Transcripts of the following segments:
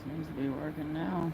Seems to be working now.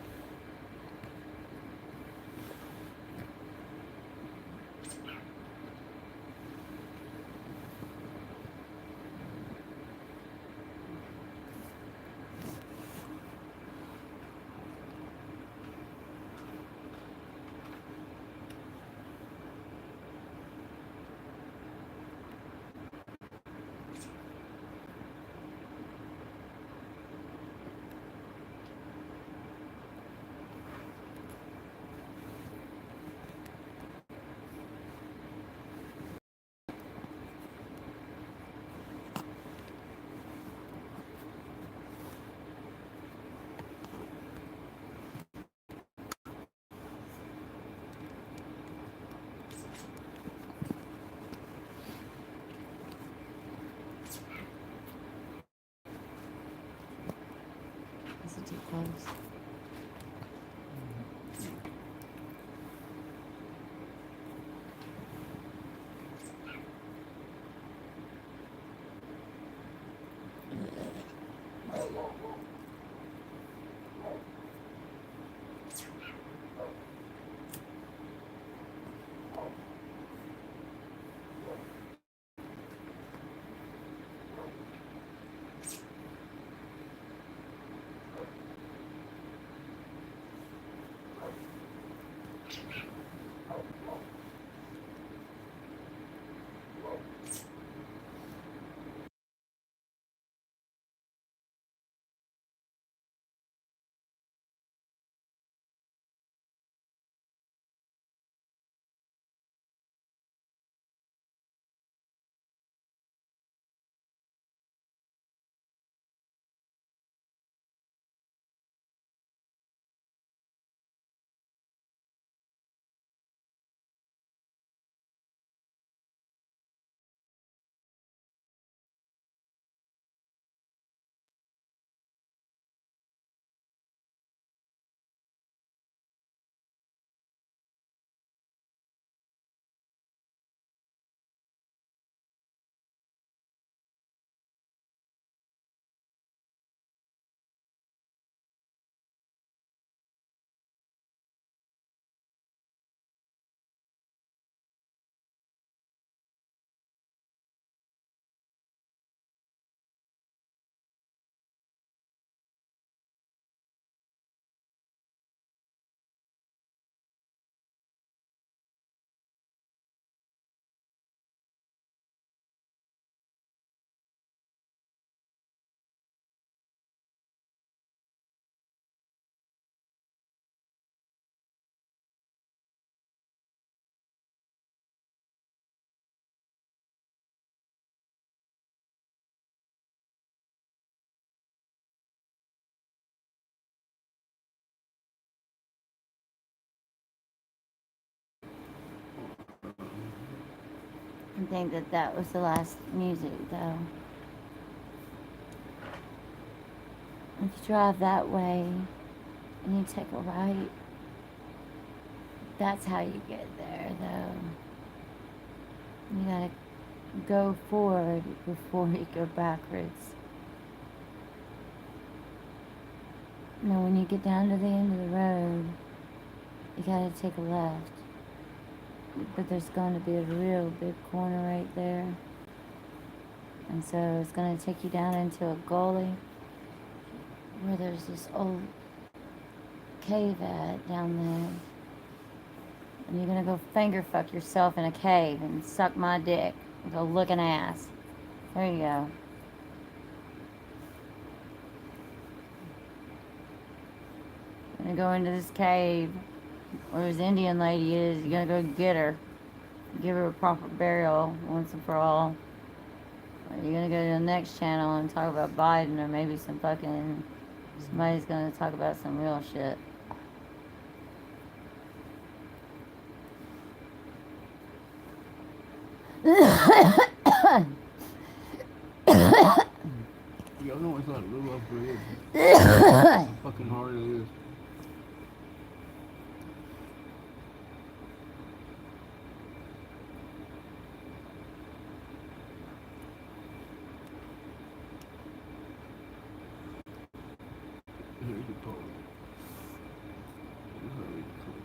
Is it too close? I think that was the last music, though. If you drive that way and you take a right, that's how you get there, though. You gotta go forward before you go backwards. Now, when you get down to the end of the road, you gotta take a left. But there's going to be a real big corner right there. And so it's going to take you down into a gully where there's this old cave at down there. And you're going to go finger fuck yourself in a cave and suck my dick with a looking ass. There you go. You're going to go into this cave where this Indian lady is. You're going to go get her. Give her a proper burial once and for all. Or you're going to go to the next channel and talk about Biden, or maybe somebody's going to talk about some real shit. Y'all know it's not a little upgrade. How fucking hard it is. Here's the pole. Here's how you clean.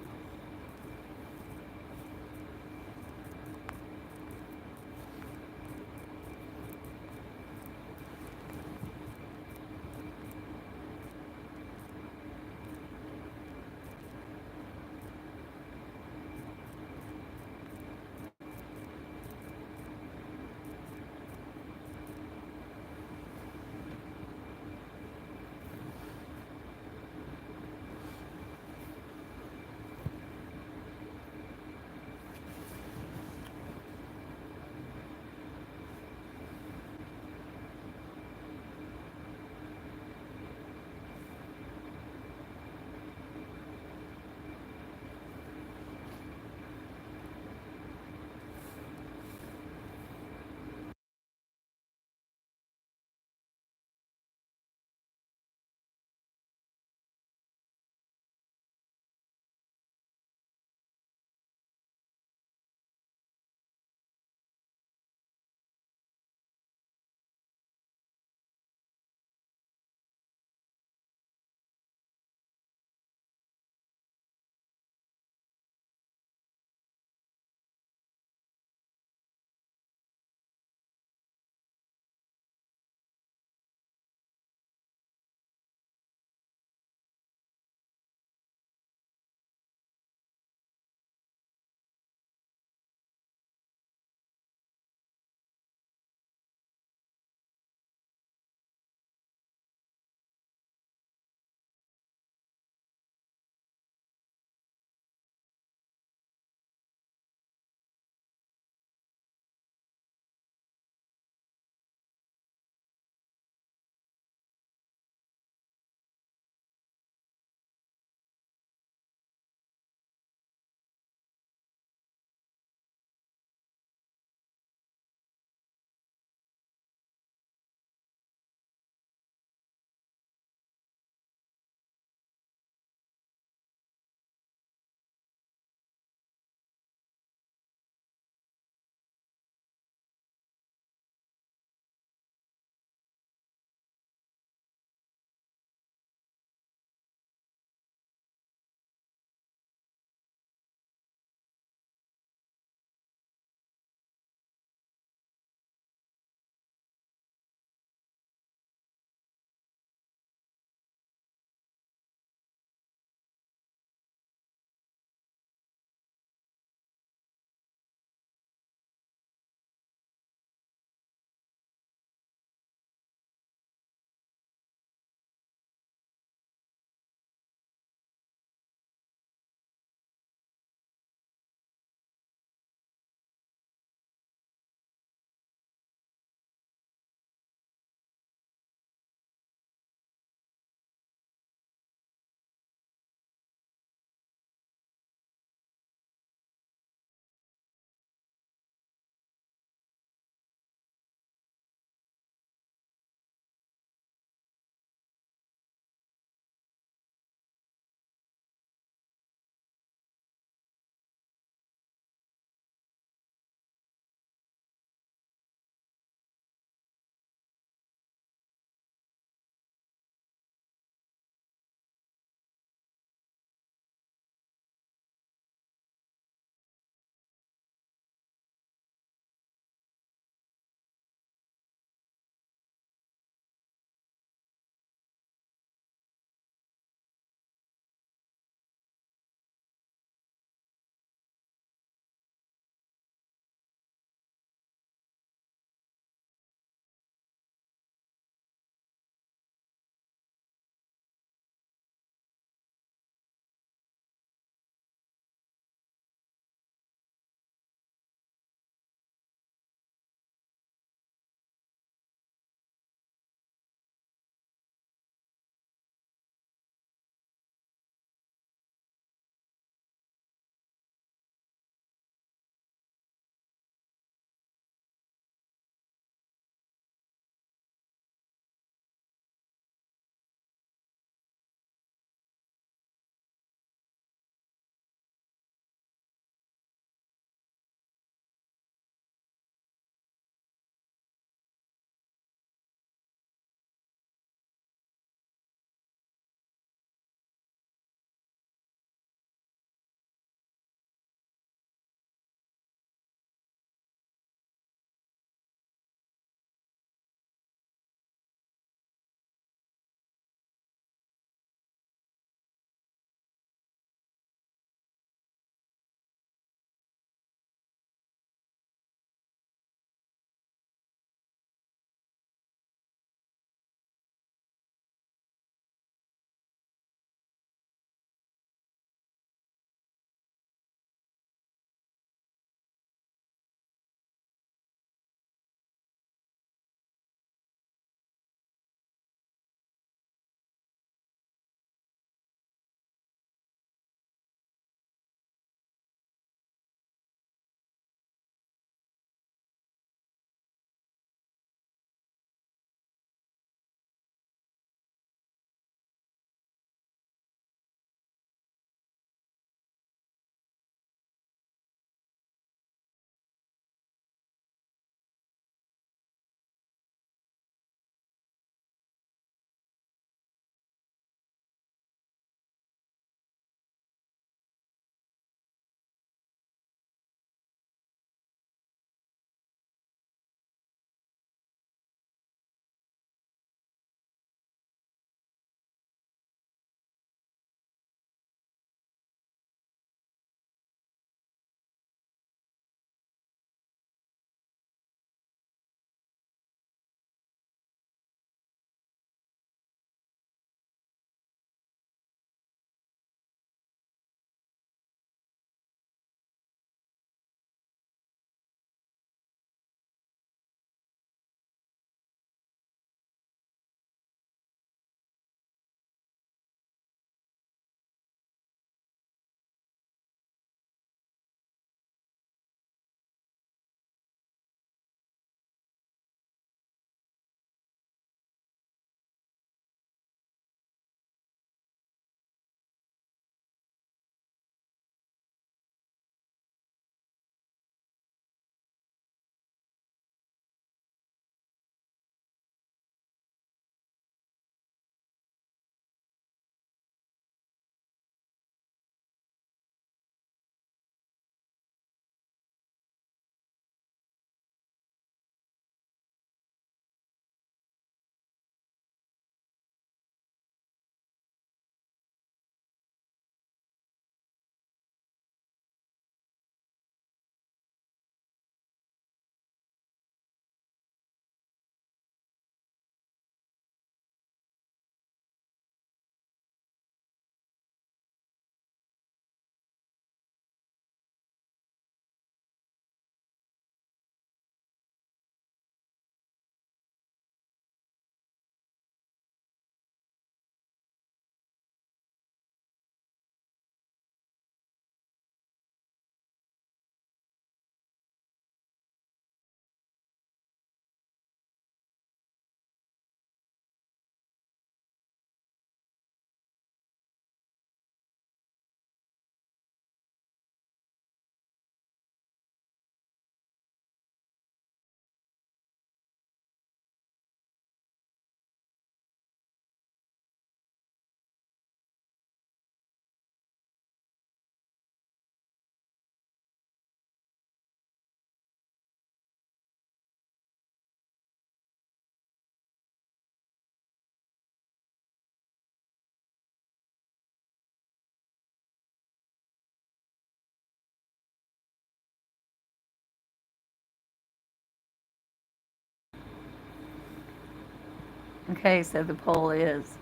Okay, so the poll is,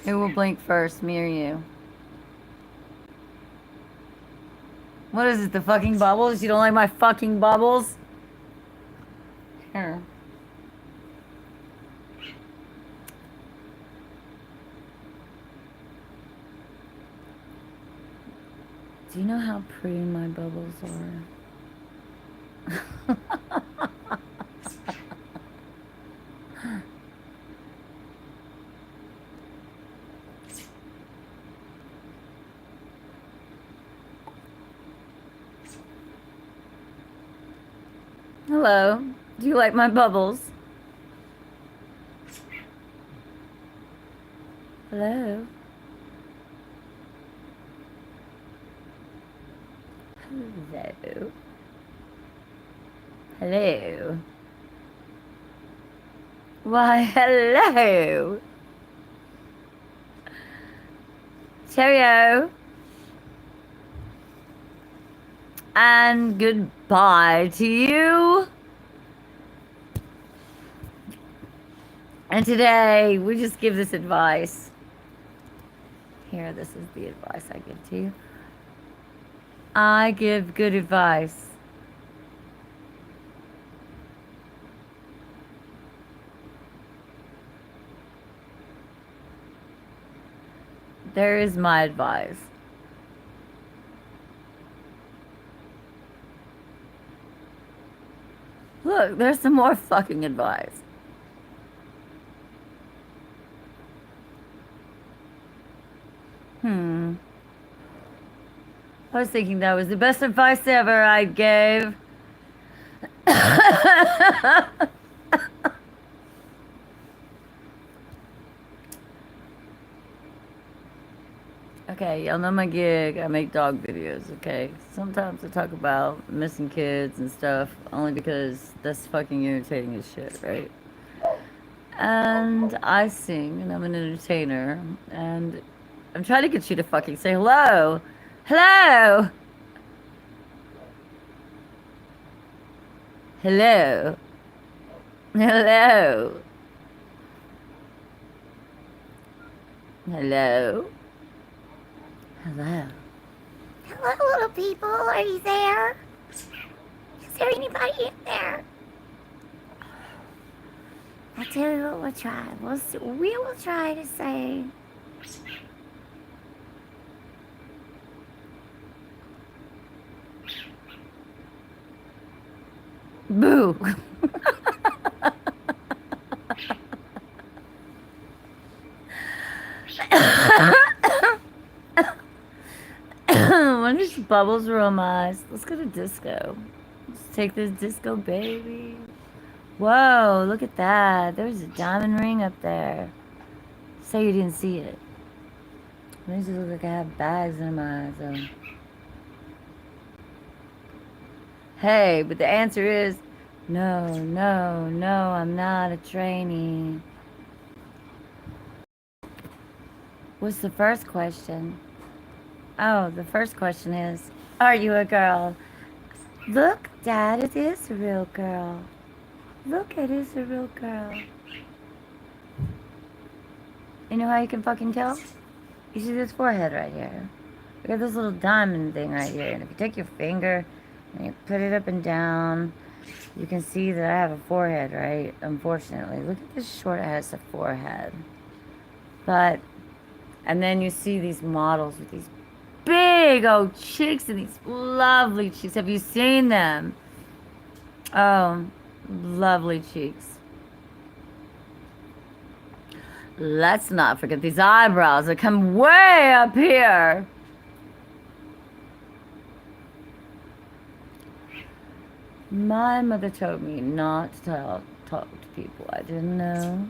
who will blink first, me or you? What is it, the fucking bubbles? You don't like my fucking bubbles? Here. Do you know how pretty my bubbles are? Hello. Do you like my bubbles? Hello. Hello. Hello. Why, hello. Cheerio. And goodbye to you. And today, we just give this advice. Here, this is the advice I give to you. I give good advice. There is my advice. Look, there's some more fucking advice. I was thinking that was the best advice ever I gave. Okay, y'all know my gig. I make dog videos, okay? Sometimes I talk about missing kids and stuff, only because that's fucking irritating as shit, right? And I sing, and I'm an entertainer, and I'm trying to get you to fucking say hello. Hello! Hello. Hello. Hello. Hello. Hello, little people. Are you there? Is there anybody in there? I'll tell you what we'll try. We will try to say... Boo. When these bubbles roll my eyes, let's go to disco. Let's take this disco, baby. Whoa, look at that. There's a diamond ring up there. Say you didn't see it. Makes it look like I have bags in my eyes, though. Hey, but the answer is no, no, no, I'm not a trainee. What's the first question? Oh, the first question is, are you a girl? Look, Dad, it is a real girl. Look, it is a real girl. You know how you can fucking tell? You see this forehead right here? Look at this little diamond thing right here. And if you take your finger and you put it up and down, you can see that I have a forehead, right? Unfortunately. Look at this short ass of forehead. But, and then you see these models with these big old cheeks and these lovely cheeks. Have you seen them? Oh, lovely cheeks. Let's not forget these eyebrows that come way up here. My mother told me not to talk to people I didn't know.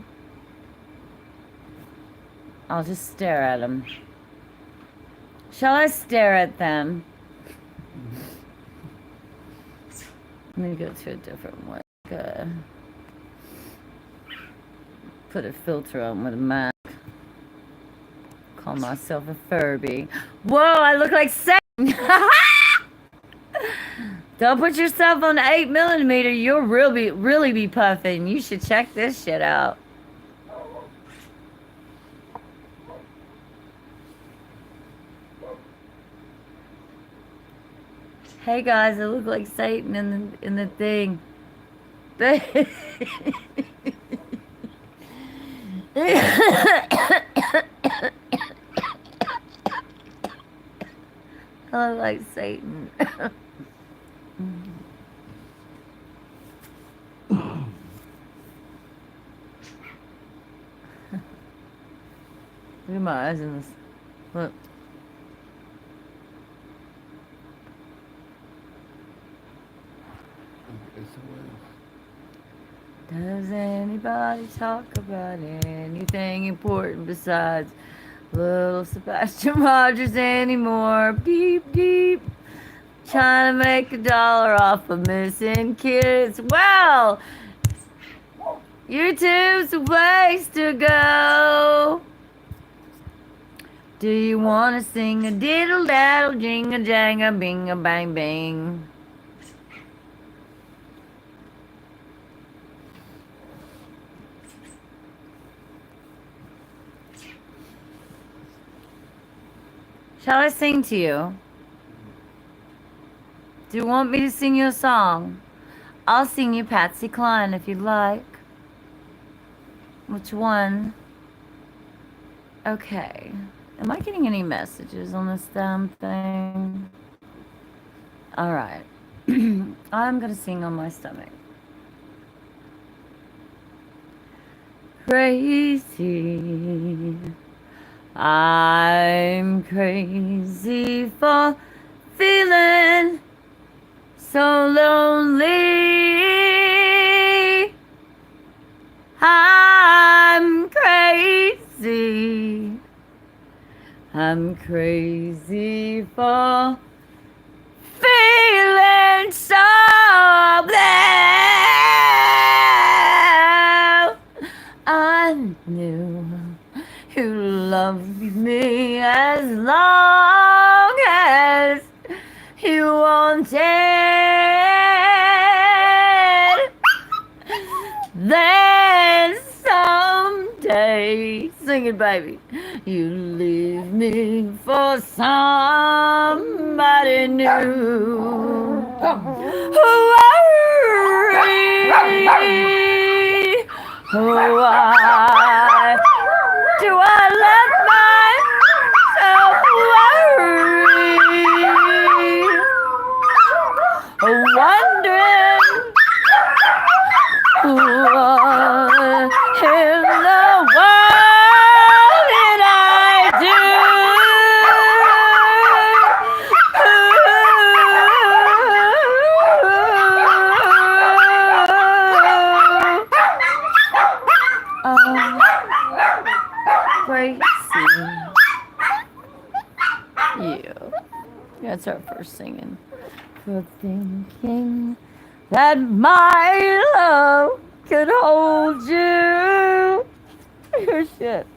I'll just stare at them. Shall I stare at them? Let me go to a different one. Put a filter on with a Mac. Call myself a Furby. Whoa, I look like Satan! Don't put yourself on 8mm. You'll really be puffing. You should check this shit out. Hey guys, I look like Satan in the thing. I look like Satan. Look at my eyes in this. Look. Does anybody talk about anything important besides little Sebastian Rogers anymore? Beep, beep. Trying to make $1 off of missing kids. Well, YouTube's a place to go. Do you want to sing a diddle daddle, jingle jangle, bing a bang bang? Shall I sing to you? Do you want me to sing you a song? I'll sing you Patsy Cline if you'd like. Which one? Okay. Am I getting any messages on this damn thing? Alright. I'm gonna sing on my stomach. Crazy. I'm crazy for feeling so lonely. I'm crazy. I'm crazy for feeling so blue. I knew you loved me as long as you wanted. Then someday, sing it, baby, you leave me for somebody new. Why do I let myself worry? Wondering what in the world did I do? Crazy. You. That's our first singing. For thinking that my love could hold you. Your shit.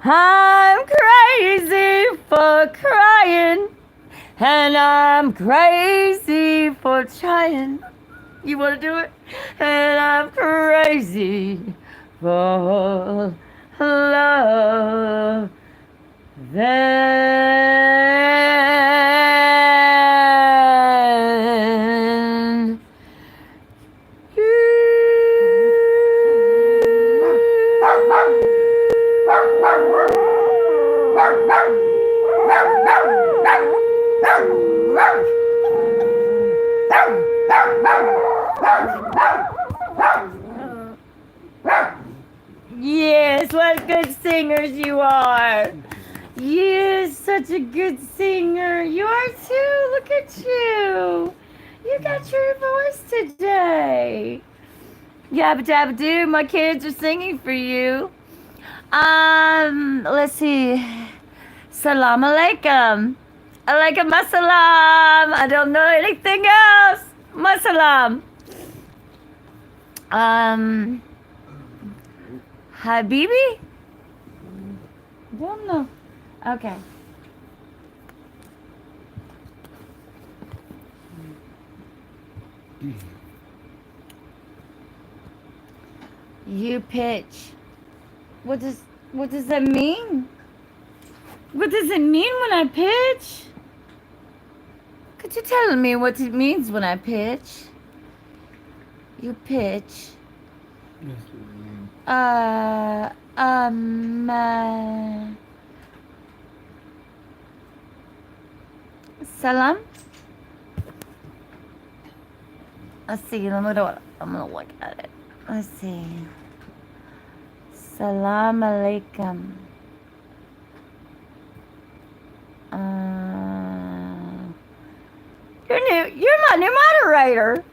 I'm crazy for crying, and I'm crazy for trying. You want to do it? And I'm crazy for love. Then yes, what good singers you are. You're such a good singer. You are too. Look at you. You got your voice today. Yabba dabba doo, my kids are singing for you. Let's see. Salam alaikum. Alaikum assalam. I don't know anything else. Masalam. Habibi? Don't know. Okay. You pitch. What does that mean? What does it mean when I pitch? Could you tell me what it means when I pitch? You pitch. Yes, ma'am. Salam? Let's see, I'm gonna look at it. Let's see. Salam alaikum. You're my new moderator.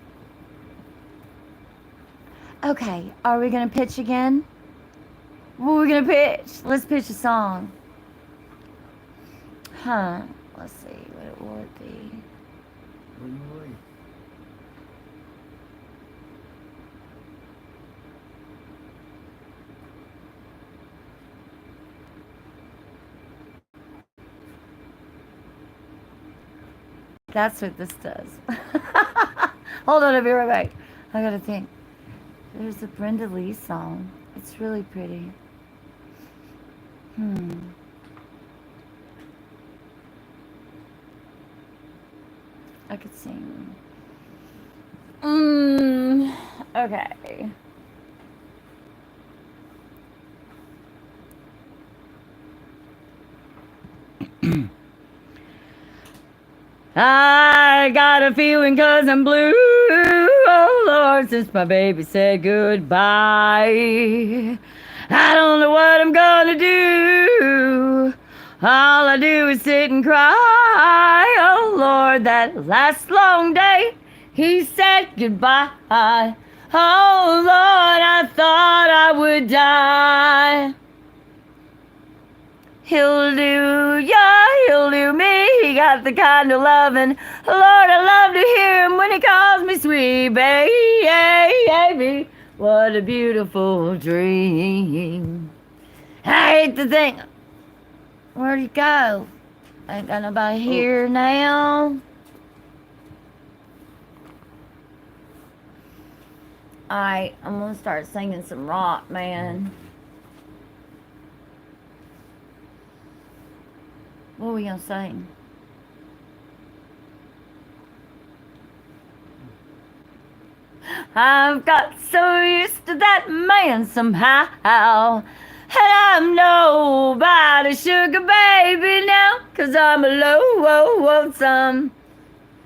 Okay, are we gonna pitch again? What are we gonna pitch? Let's pitch a song. Huh. Let's see what it would be. What do you like? That's what this does. Hold on, I'll be right back. I gotta think. There's a Brenda Lee song. It's really pretty. I could sing. Okay. I got a feeling 'cause I'm blue. Oh Lord, since my baby said goodbye. I don't know what I'm gonna do. All I do is sit and cry. Oh Lord, that last long day he said goodbye. Oh Lord, I thought I would die. He'll do ya, he'll do me. He got the kind of loving. Lord, I love to hear him when he calls me sweet baby. What a beautiful dream. I hate to think. Where'd he go? Ain't got nobody here now. Alright, I'm gonna start singing some rock, man. What are we gonna sing? I've got so used to that man somehow. And I'm nobody's sugar baby now. 'Cause I'm a lonesome.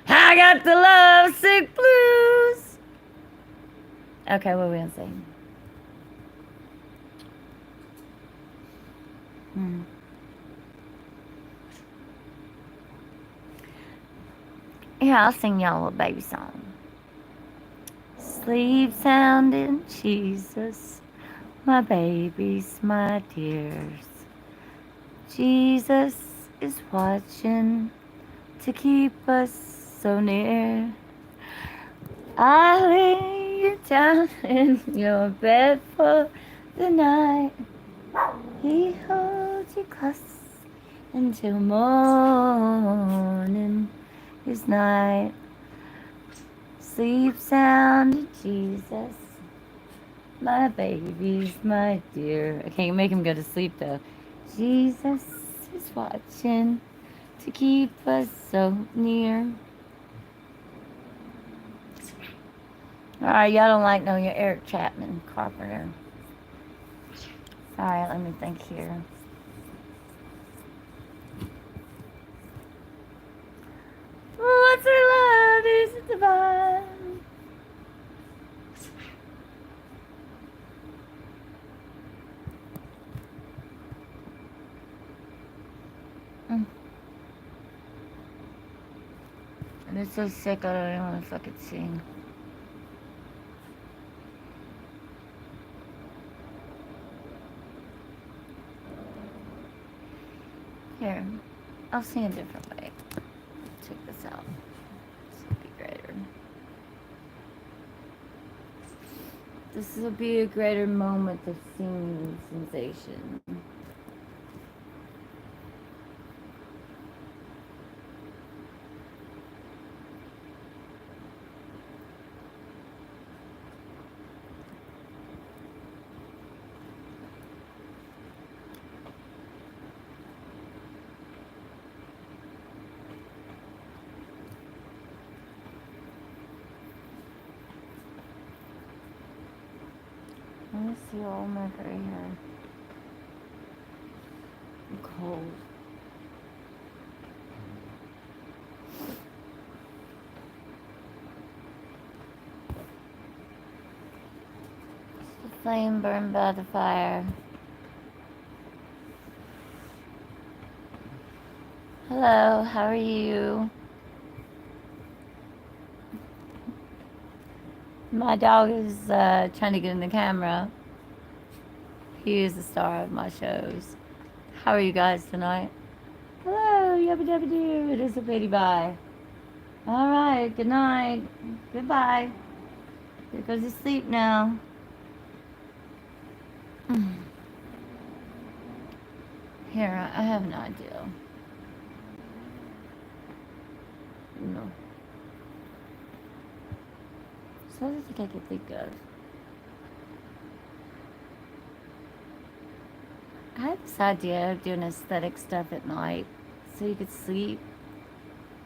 I got the lovesick blues. Okay, what are we gonna sing? Yeah, I'll sing y'all a little baby song. Sleep sounding Jesus, my babies, my dears. Jesus is watching to keep us so near. I lay you down in your bed for the night. He holds you close until morning is night. Sleep sound, Jesus, my babies, my dear. I can't make him go to sleep though. Jesus is watching to keep us so near. Alright, y'all don't like knowing your Eric Chapman Carpenter. Alright, let me think here. What's her love is divine. And it's so sick, I don't even want to fucking sing. Here, I'll sing a different way. Check this out. This will be greater. This will be a greater moment of singing sensation. see all my gray hair. I'm cold. The flame burned by the fire. Hello, how are you? My dog is trying to get in the camera. He is the star of my shows. How are you guys tonight? Hello, yabba dabba doo. It is a bitty bye. All right, good night. Goodbye. Here goes to sleep now. Here, I have an idea. No. So what do you think I could think of? I had this idea of doing aesthetic stuff at night so you could sleep.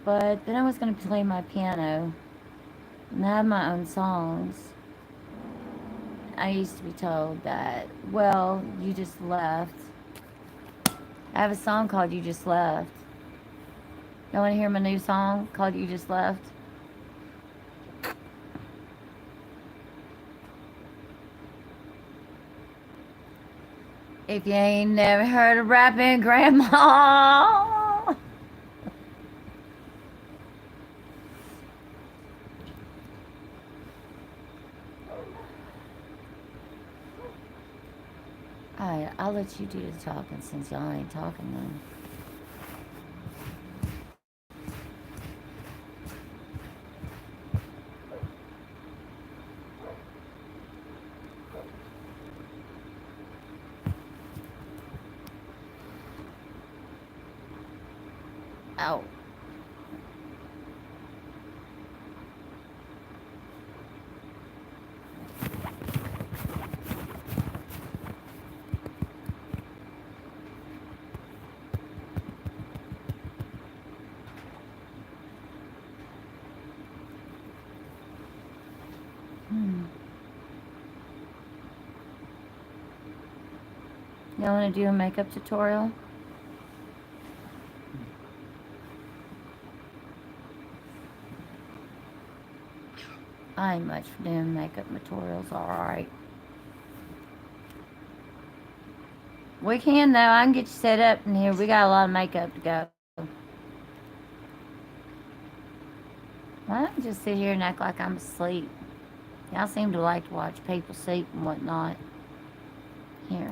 But then I was going to play my piano and have my own songs. I used to be told that, well, you just left. I have a song called You Just Left. You want to hear my new song called You Just Left? If you ain't never heard of rapping grandma. Alright, I'll let you do the talking since y'all ain't talking then. Ow. Y'all want to do a makeup tutorial? I ain't much for doing makeup tutorials, alright. We can though, I can get you set up in here. We got a lot of makeup to go. Why don't I just sit here and act like I'm asleep? Y'all seem to like to watch people sleep and whatnot. Here.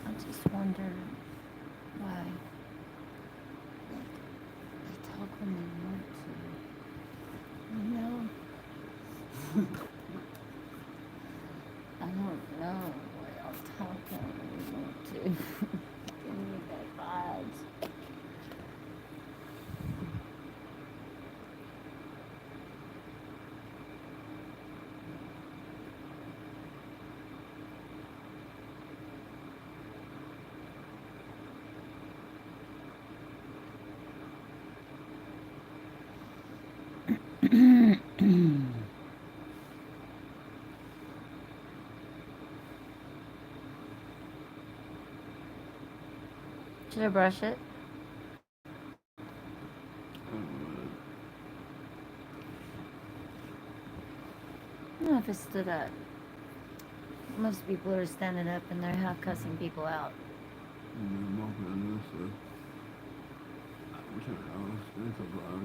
I just wonder why they talk when they want to. You know? I don't know why y'all talk when they want to. Give me bad vibes. Should I brush it? No, if it stood up. Most people are standing up and they're half cussing people out. I'm walking on this, so I'm turning on. It's a lot of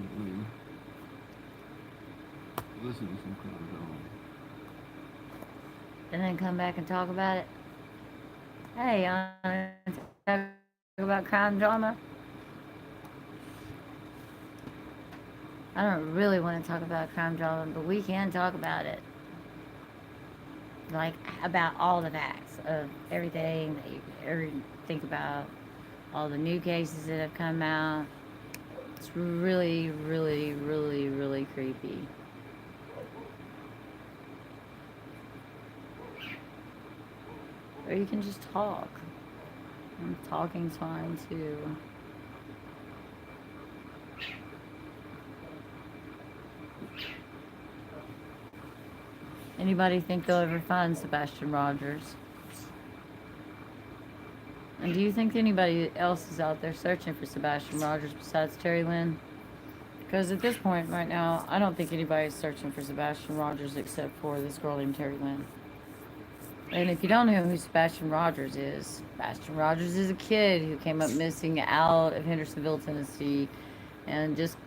listen to some crime drama. And then come back and talk about it. Hey, you want to talk about crime drama? I don't really want to talk about crime drama, but we can talk about it. Like, about all the facts of everything that you could ever think about, all the new cases that have come out. It's really, really, really, really creepy. Or you can just talk. And talking's fine too. Anybody think they'll ever find Sebastian Rogers? And do you think anybody else is out there searching for Sebastian Rogers besides Terry Lynn? Because at this point right now, I don't think anybody's searching for Sebastian Rogers except for this girl named Terry Lynn. And if you don't know who Sebastian Rogers is a kid who came up missing out of Hendersonville, Tennessee, and just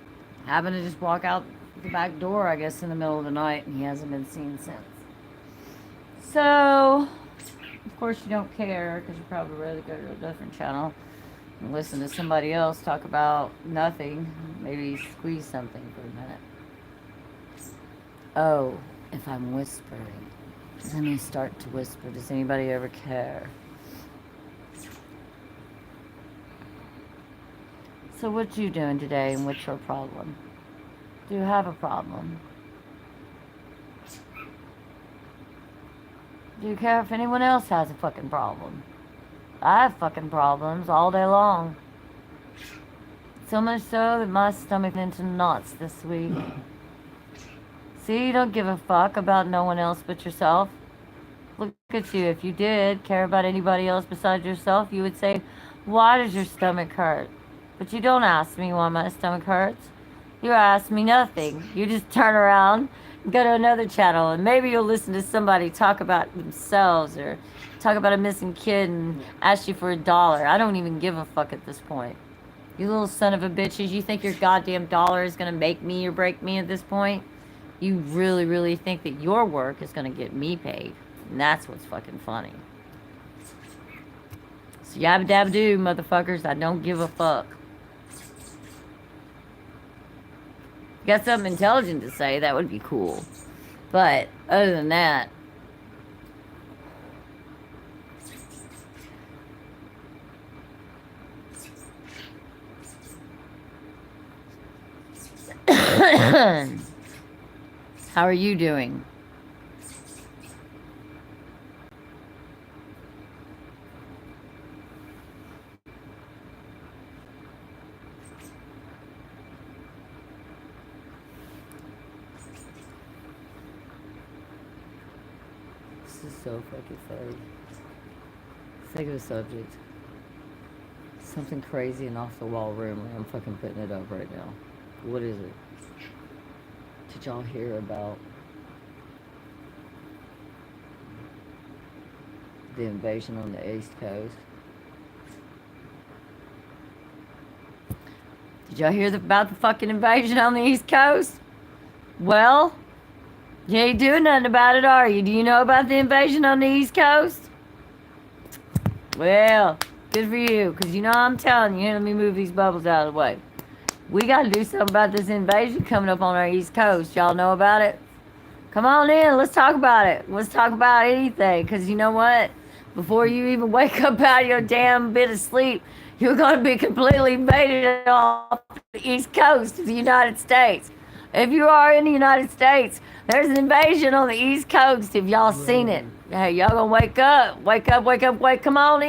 happened to just walk out the back door, I guess, in the middle of the night, and he hasn't been seen since. So, of course, you don't care because you'd probably rather go to a different channel and listen to somebody else talk about nothing, maybe squeeze something for a minute. Oh, if I'm whispering, let me start to whisper. Does anybody ever care? So what you doing today, and what's your problem? Do you have a problem? Do you care if anyone else has a fucking problem? I have fucking problems all day long. So much so that my stomach went into knots this week. See, you don't give a fuck about no one else but yourself. Look at you. If you did care about anybody else besides yourself, you would say, why does your stomach hurt? But you don't ask me why my stomach hurts. You ask me nothing. You just turn around and go to another channel, and maybe you'll listen to somebody talk about themselves or talk about a missing kid and ask you for $1. I don't even give a fuck at this point. You little son of a bitches, you think your goddamn dollar is going to make me or break me at this point? You really, really think that your work is going to get me paid. And that's what's fucking funny. So yabba dabba doo, motherfuckers. I don't give a fuck. You got something intelligent to say, that would be cool. But other than that, how are you doing? This is so fucking funny. Think of a subject. Something crazy and off the wall room. I'm fucking putting it up right now. What is it? Did y'all hear about the invasion on the East Coast? Did y'all hear about the fucking invasion on the East Coast? Well, you ain't doing nothing about it, are you? Do you know about the invasion on the East Coast? Well, good for you, because you know I'm telling you, let me move these bubbles out of the way. We got to do something about this invasion coming up on our East Coast. Y'all know about it? Come on in. Let's talk about it. Let's talk about anything, because you know what? Before you even wake up out of your damn bit of sleep, you're going to be completely invaded off the East Coast of the United States. If you are in the United States, there's an invasion on the East Coast. If y'all seen it, hey, y'all gonna wake up, come on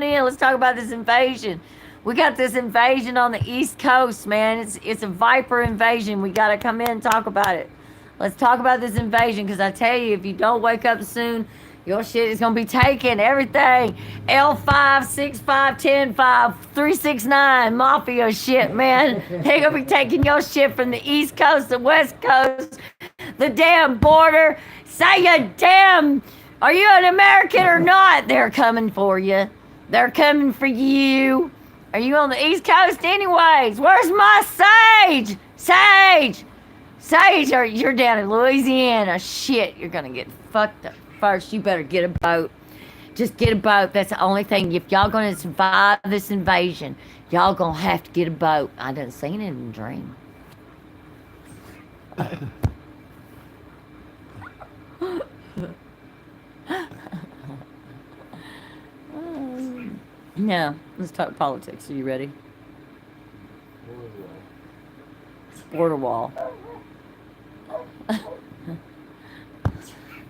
in. Let's talk about this invasion. We got this invasion on the East Coast, man. It's a Viper invasion. We gotta come in and talk about it. Let's talk about this invasion, because I tell you, if you don't wake up soon, your shit is gonna be taken. Everything. L5, 65, 10, 5, 369, mafia shit, man. They gonna be taking your shit from the East Coast, the West Coast, the damn border. Say you damn, are you an American or not? They're coming for you. They're coming for you. Are you on the East Coast anyways? Where's my Sage? Sage! States or you're down in Louisiana. Shit, you're gonna get fucked up first. You better get a boat. Just get a boat. That's the only thing. If y'all gonna survive this invasion, y'all gonna have to get a boat. I done seen it in a dream. No, let's talk politics. Are you ready? Border wall.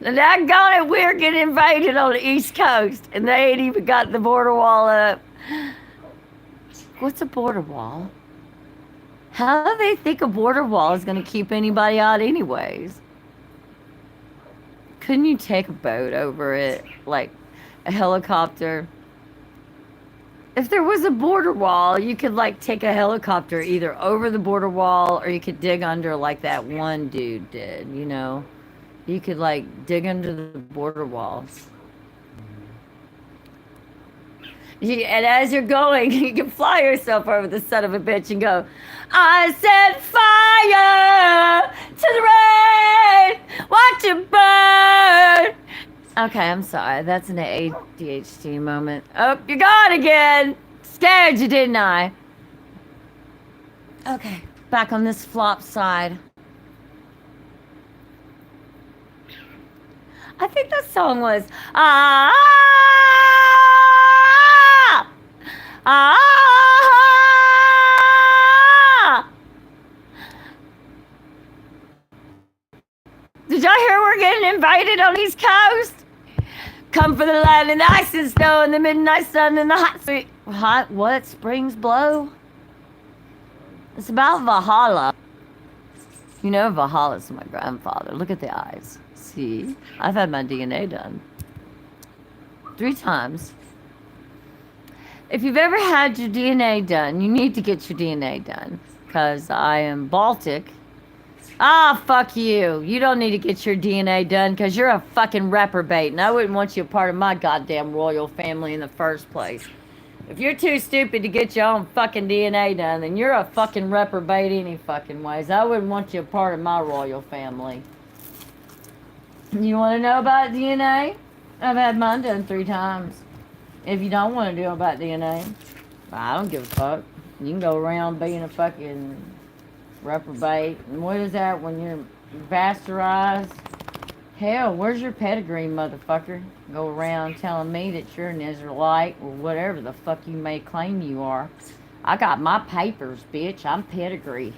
Doggone it, we're getting invaded on the East Coast, and they ain't even got the border wall up. What's a border wall? How do they think a border wall is going to keep anybody out anyways? Couldn't you take a boat over it, like a helicopter? If there was a border wall, you could like take a helicopter either over the border wall or you could dig under like that one dude did, you know? You could like dig under the border walls. And as you're going, you can fly yourself over the son of a bitch and go, I set fire to the rain, watch it burn. Okay, I'm sorry. That's an ADHD moment. Oh, you're gone again. Scared you, didn't I? Okay, back on this flop side. I think that song was Did y'all hear we're getting invaded on the East Coast? Come for the land and the ice and snow and the midnight sun and the hot what springs blow? It's about Valhalla. You know Valhalla's my grandfather. Look at the eyes. See? I've had my DNA done 3 times. If you've ever had your DNA done, you need to get your DNA done. Because I am Baltic. Ah, fuck you. You don't need to get your DNA done because you're a fucking reprobate. And I wouldn't want you a part of my goddamn royal family in the first place. If you're too stupid to get your own fucking DNA done, then you're a fucking reprobate any fucking ways. I wouldn't want you a part of my royal family. You want to know about DNA? I've had mine done 3 times. If you don't want to know about DNA, I don't give a fuck. You can go around being a fucking reprobate. And what is that when you're bastardized? Hell, where's your pedigree, motherfucker? Go around telling me that you're an Israelite or whatever the fuck you may claim you are. I got my papers, bitch. I'm pedigree.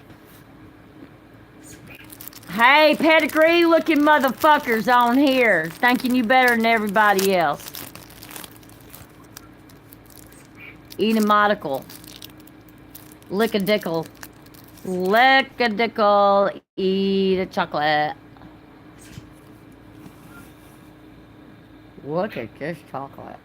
Hey, pedigree looking motherfuckers on here, thinking you better than everybody else. Eat a modical. Lick a dickle. Lick a dickle. Eat a chocolate. Look at this chocolate.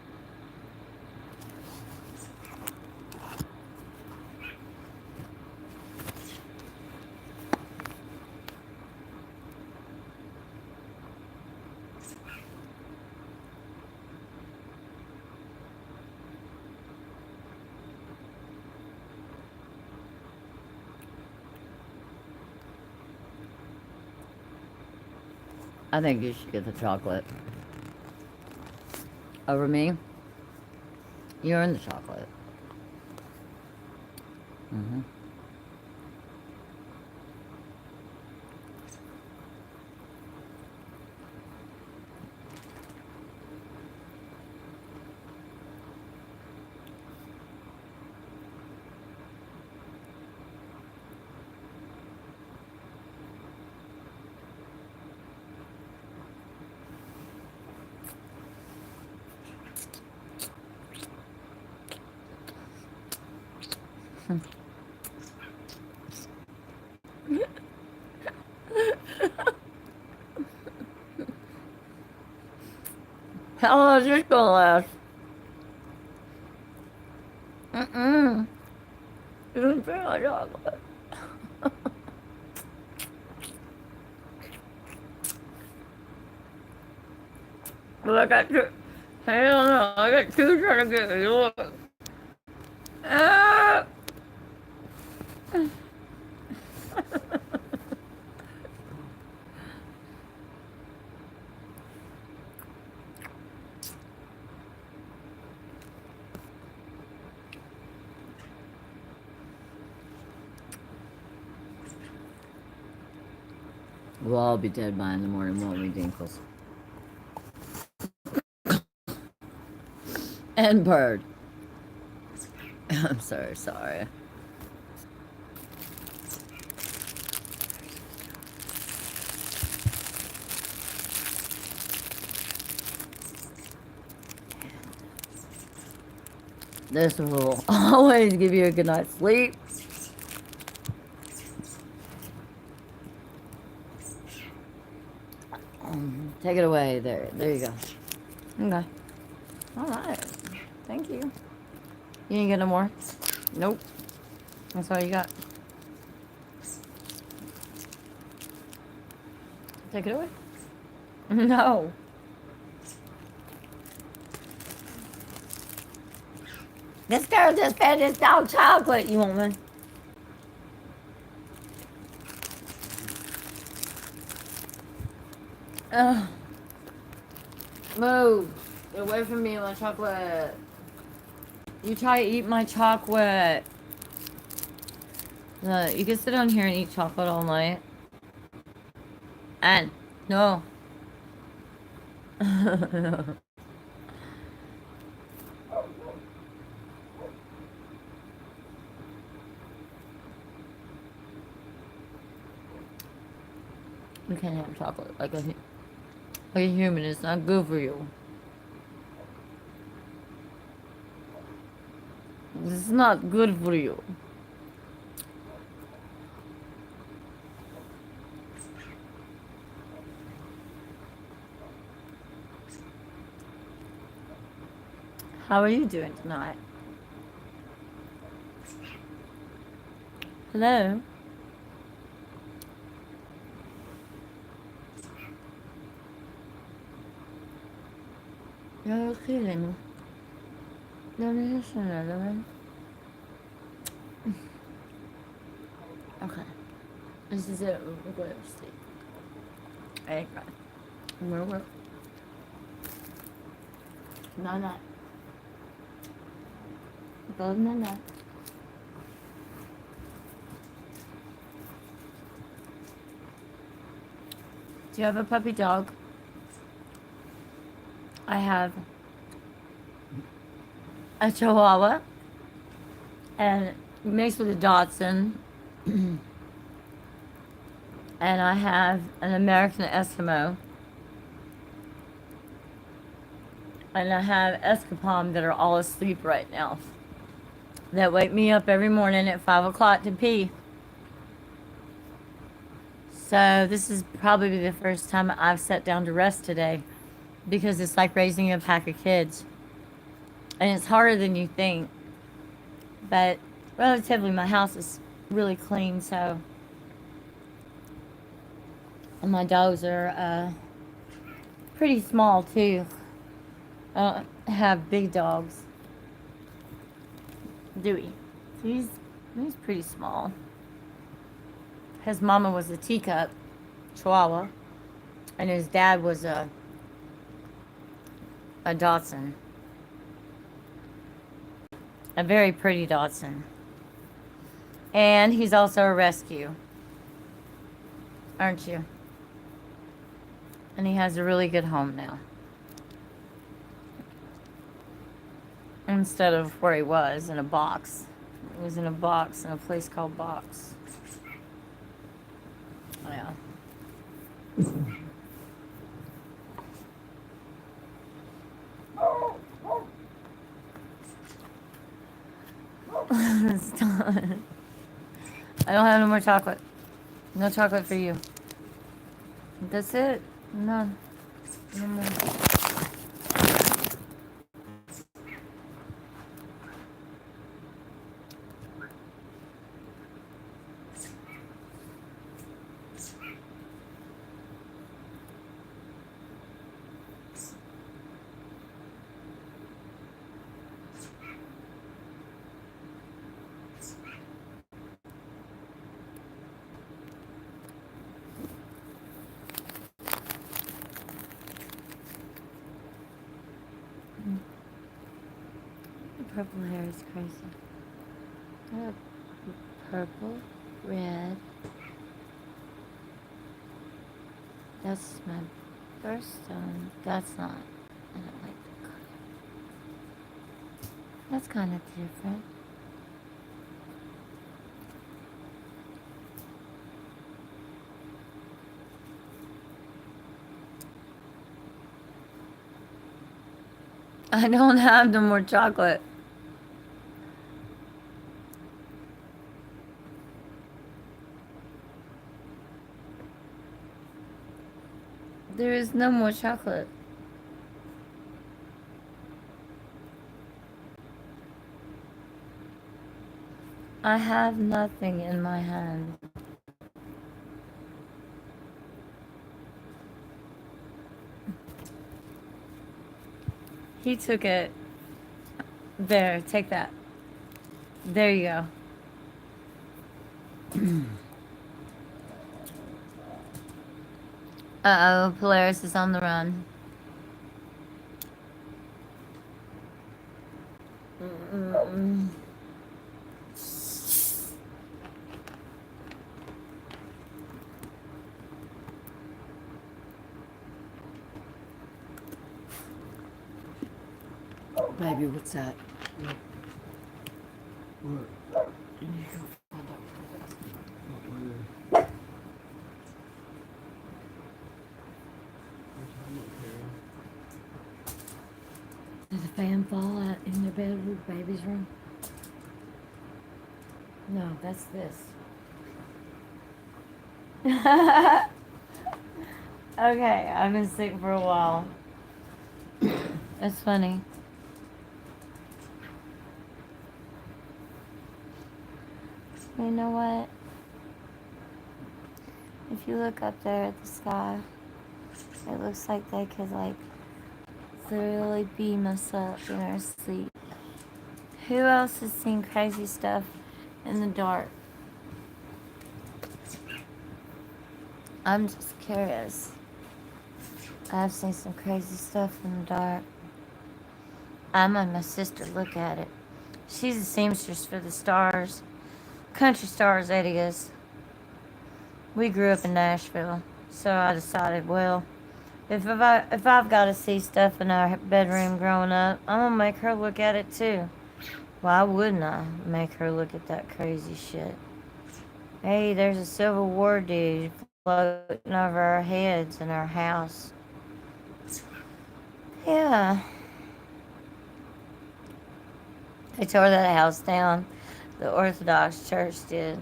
I think you should get the chocolate. Over me? You're in the chocolate. Mm-hmm. How long is this gonna last? You feel like chocolate. But I got two. Hell no, I got 2 trying to get me. Look. Ah! We'll all be dead by in the morning, won't we, Dinkles? And Bird. I'm sorry. This will always give you a good night's sleep. Take it away. There you go. Okay. Alright. Thank you. You ain't get no more? Nope. That's all you got. Take it away. No. This girl just fed this dog chocolate. You want one? Ugh. Move. Get away from me, my chocolate. You try to eat my chocolate. You can sit on here and eat chocolate all night. And no. You can't have chocolate like a human. It's not good for you. This is not good for you. How are you doing tonight? Hello? You're killing me. Don't listen, Element. Okay. This is it. We're going to sleep. I ain't crying. We're. No. Go no. Do you have a puppy dog? I have a Chihuahua and mixed with a Dachshund. And I have an American Eskimo. And I have Escapom that are all asleep right now. That wake me up every morning at 5 o'clock to pee. So this is probably the first time I've sat down to rest today. Because it's like raising a pack of kids. And it's harder than you think. But relatively my house is really clean, so. And my dogs are pretty small too. I don't have big dogs. Dewey. He's pretty small. His mama was a teacup Chihuahua. And his dad was a Dachshund. A very pretty Dachshund. And he's also a rescue. Aren't you? And he has a really good home now. Instead of where he was, in a box. He was in a box in a place called Box. Oh, yeah. Stop. I don't have no more chocolate. No chocolate for you. That's it. None. No more. Purple hair is crazy. I have purple, red, That's my birthstone. That's not. I don't like the color. That's kind of different. I don't have no more chocolate. There is no more chocolate. I have nothing in my hand. He took it. There, take that. There you go. Uh-oh, Polaris is on the run. Mm-mm. Baby, what's that? What? You need to go find out what that is. What was it? Did the fan fall out in their bedroom, baby's room? No, that's this. Okay, I've been sick for a while. That's funny. You know what? If you look up there at the sky, it looks like they could like literally beam us up in our sleep. Who else has seen crazy stuff in the dark? I'm just curious. I've seen some crazy stuff in the dark. I made my sister look at it. She's a seamstress for the stars. Country stars, that is. We grew up in Nashville, so I decided, well, if I've got to see stuff in our bedroom growing up, I'm gonna make her look at it too. Why wouldn't I make her look at that crazy shit? Hey, there's a Civil War dude floating over our heads in our house. Yeah. They tore that house down. The Orthodox Church did.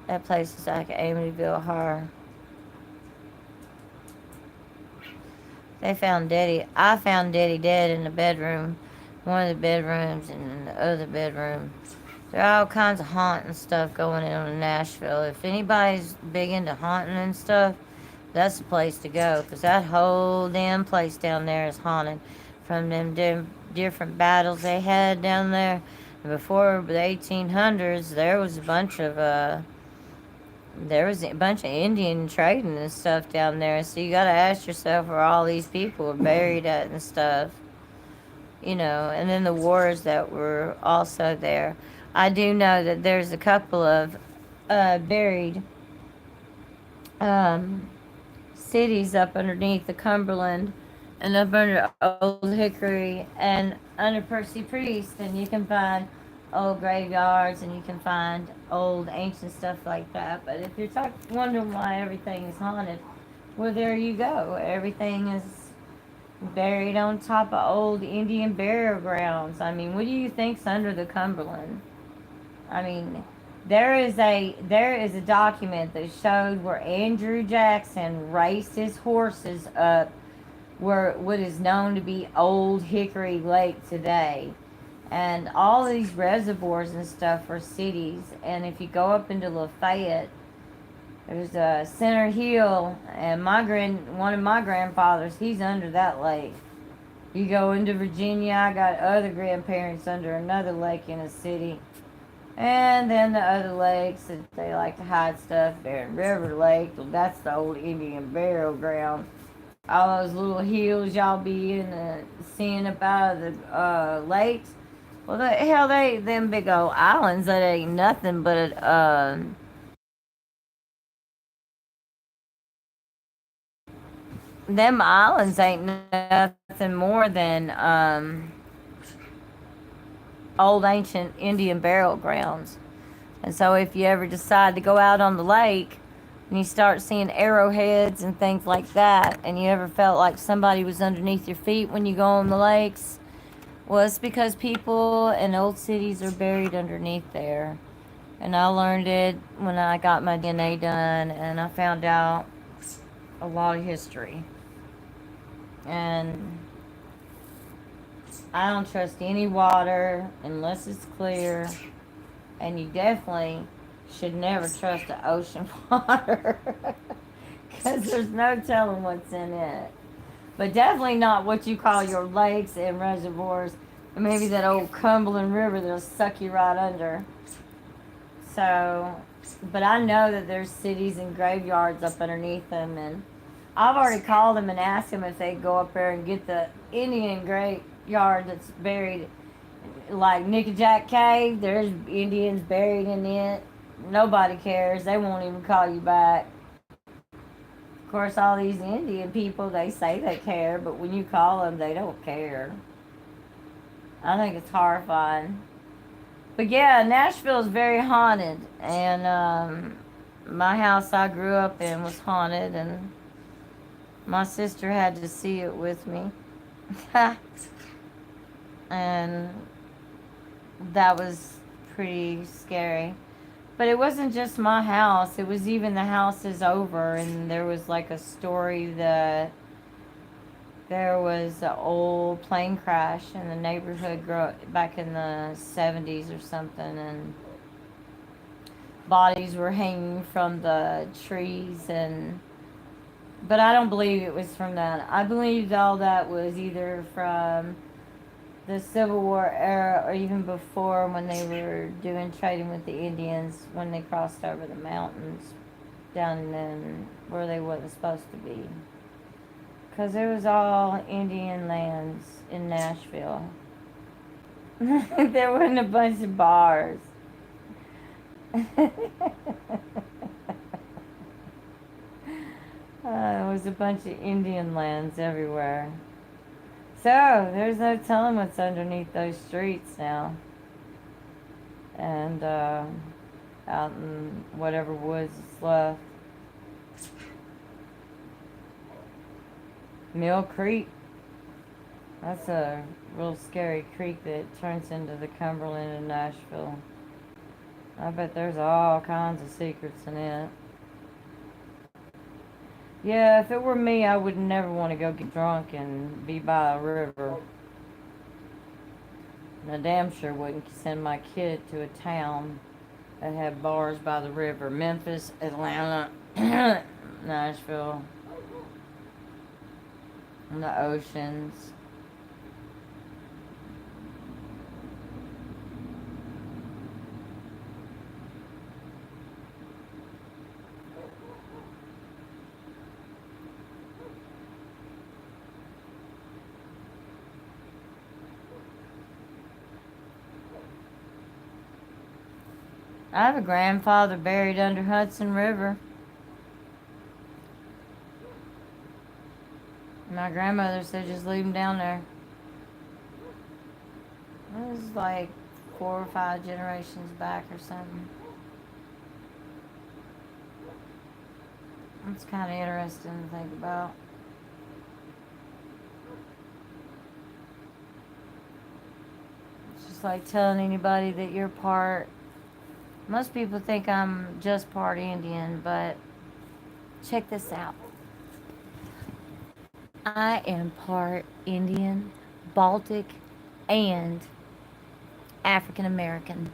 That place is like Amityville Horror. They found Daddy. I found Daddy dead in the bedroom, one of the bedrooms, and in the other bedroom. There are all kinds of haunting stuff going on in Nashville. If anybody's big into haunting and stuff, that's the place to go, because that whole damn place down there is haunted from them different battles they had down there. And before the 1800s, there was a bunch of Indian trading and stuff down there. So you gotta ask yourself where all these people are buried at and stuff. You know, and then the wars that were also there. I do know that there's a couple of buried cities up underneath the Cumberland and up under Old Hickory and under Percy Priest, and you can find old graveyards and you can find old ancient stuff like that. But if you're wondering why everything is haunted, well, there you go. Everything is buried on top of old Indian burial grounds. I mean, what do you think's under the Cumberland? I mean, there is a document that showed where Andrew Jackson raced his horses up where what is known to be Old Hickory Lake today. And all these reservoirs and stuff are cities. And if you go up into Lafayette, there's a Center Hill, and one of my grandfathers, he's under that lake. You go into Virginia, I got other grandparents under another lake in a city. And then the other lakes that they like to hide stuff there in River Lake, that's the old Indian burial ground. All those little hills y'all be seeing up out of the lakes. Well, them big old islands that ain't nothing but them islands ain't nothing more than old ancient Indian burial grounds. And so if you ever decide to go out on the lake and you start seeing arrowheads and things like that, and you ever felt like somebody was underneath your feet when you go on the lakes, well, it's because people in old cities are buried underneath there. And I learned it when I got my DNA done, and I found out a lot of history. And I don't trust any water unless it's clear, and you definitely should never trust the ocean water because there's no telling what's in it. But definitely not what you call your lakes and reservoirs, and maybe that old Cumberland River that'll suck you right under. So, but I know that there's cities and graveyards up underneath them, and I've already called them and asked them if they'd go up there and get the Indian graveyard that's buried, like Nickajack Cave. There's Indians buried in it. Nobody cares. They won't even call you back. Of course, all these Indian people, they say they care, but when you call them, they don't care. I think it's horrifying. But yeah, Nashville is very haunted, and my house I grew up in was haunted, and my sister had to see it with me. And that was pretty scary. But it wasn't just my house, it was even the houses over, and there was like a story that there was an old plane crash in the neighborhood back in the 70s or something, and bodies were hanging from the trees, and but I don't believe it was from that. I believed all that was either from the Civil War era or even before, when they were doing trading with the Indians when they crossed over the mountains down in where they wasn't supposed to be. Because there was all Indian lands in Nashville. There wasn't a bunch of bars. There was a bunch of Indian lands everywhere. So, there's no telling what's underneath those streets now. And out in whatever woods is left. Mill Creek. That's a real scary creek that turns into the Cumberland in Nashville. I bet there's all kinds of secrets in it. Yeah, if it were me, I would never want to go get drunk and be by a river. And I damn sure wouldn't send my kid to a town that had bars by the river. Memphis, Atlanta, Nashville, and the oceans. I have a grandfather buried under Hudson River. My grandmother said just leave him down there. It was like 4 or 5 generations back or something. It's kind of interesting to think about. It's just like telling anybody that you're part. Most people think I'm just part Indian, but check this out. I am part Indian, Baltic, and African American.